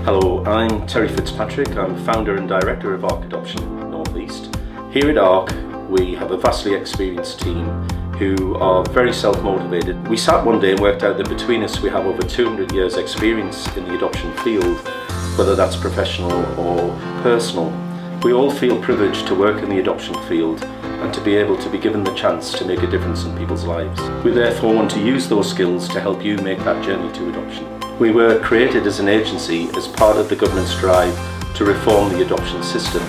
Hello, I'm Terry Fitzpatrick. I'm founder and director of ARC Adoption North East. Here at ARC, we have a vastly experienced team who are very self-motivated. We sat one day and worked out that between us we have over 200 years experience in the adoption field, whether that's professional or personal. We all feel privileged to work in the adoption field and to be able to be given the chance to make a difference in people's lives. We therefore want to use those skills to help you make that journey to adoption. We were created as an agency as part of the government's drive to reform the adoption system,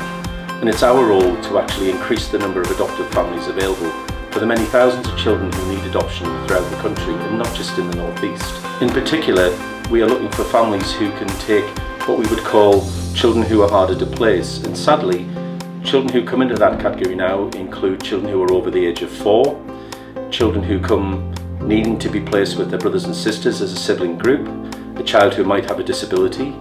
and it's our role to actually increase the number of adoptive families available for the many thousands of children who need adoption throughout the country and not just in the North East. In particular, we are looking for families who can take what we would call children who are harder to place, and sadly, children who come into that category now include children who are over the age of 4, children who come needing to be placed with their brothers and sisters as a sibling group, a child who might have a disability,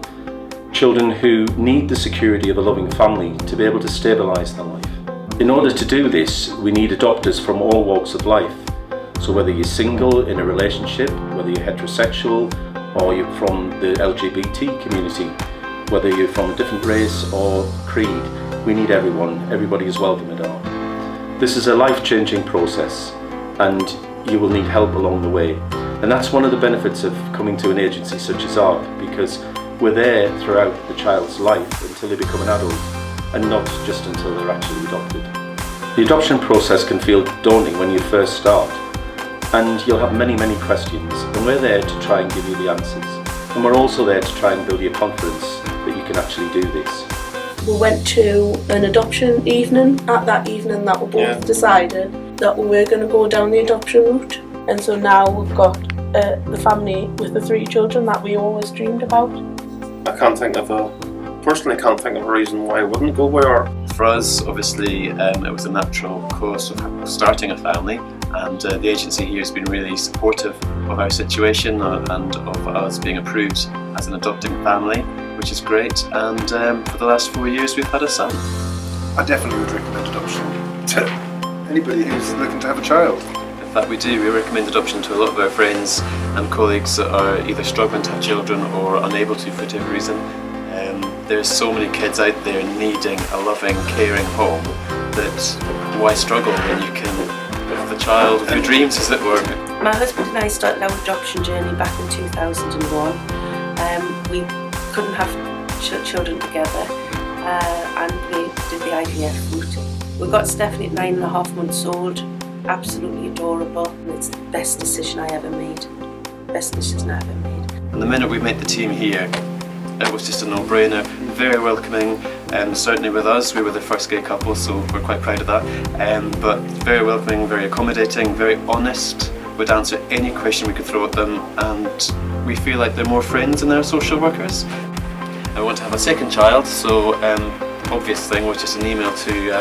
children who need the security of a loving family to be able to stabilise their life. In order to do this, we need adopters from all walks of life. So whether you're single in a relationship, whether you're heterosexual, or you're from the LGBT community, whether you're from a different race or creed, we need everyone. Everybody is welcome at ARC. This is a life-changing process, and you will need help along the way. And that's one of the benefits of coming to an agency such as ARC, because we're there throughout the child's life until they become an adult, and not just until they're actually adopted. The adoption process can feel daunting when you first start, and you'll have many questions, and we're there to try and give you the answers. And we're also there to try and build your confidence that you can actually do this. We went to an adoption evening. At that evening that we both decided that we were going to go down the adoption route. And so now we've got the family with the 3 children that we always dreamed about. Personally can't think of a reason why I wouldn't go with ARC. For us, obviously, it was a natural course of starting a family, and the agency here has been really supportive of our situation and of us being approved as an adopting family, which is great. And for the last 4 years we've had a son. I definitely would recommend adoption to anybody who's looking to have a child. In fact, we do. We recommend adoption to a lot of our friends and colleagues that are either struggling to have children or unable to for whatever reason. There's so many kids out there needing a loving, caring home that why struggle when you can have the child of your dreams, as it were. My husband and I started our adoption journey back in 2001. We couldn't have children together, and we did the IVF route. We got Stephanie at 9.5 months old. Absolutely adorable, and it's the best decision I ever made. Best decision I ever made. And the minute we met the team here, it was just a no-brainer. Very welcoming, certainly with us. We were the first gay couple, so we're quite proud of that. But very welcoming, very accommodating, very honest. Would answer any question we could throw at them, and we feel like they're more friends than they're social workers. I want to have a second child, so obvious thing was just an email to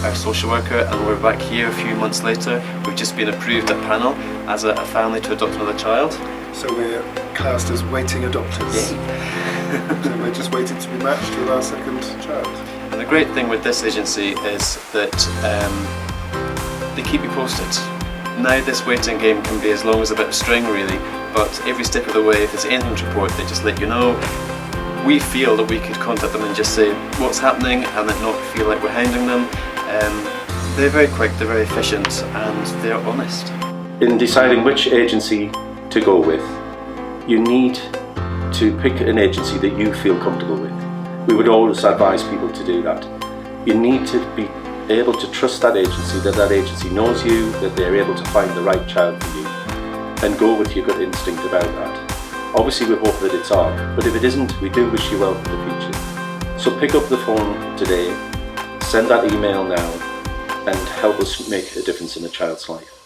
our social worker, and we're back here a few months later. We've just been approved at panel as a family to adopt another child. So we're classed as waiting adopters. So we're just waiting to be matched with our second child. And the great thing with this agency is that they keep you posted. Now this waiting game can be as long as a bit of string really, but every step of the way, if there's anything to report, they just let you know. We feel that we could contact them and just say what's happening and then not feel like we're hounding them. They're very quick, they're very efficient, and they're honest. In deciding which agency to go with, you need to pick an agency that you feel comfortable with. We would always advise people to do that. You need to be able to trust that that agency knows you, that they're able to find the right child for you, and go with your gut instinct about that. Obviously we hope that it's ARC, but if it isn't, we do wish you well for the future. So pick up the phone today, send that email now, and help us make a difference in a child's life.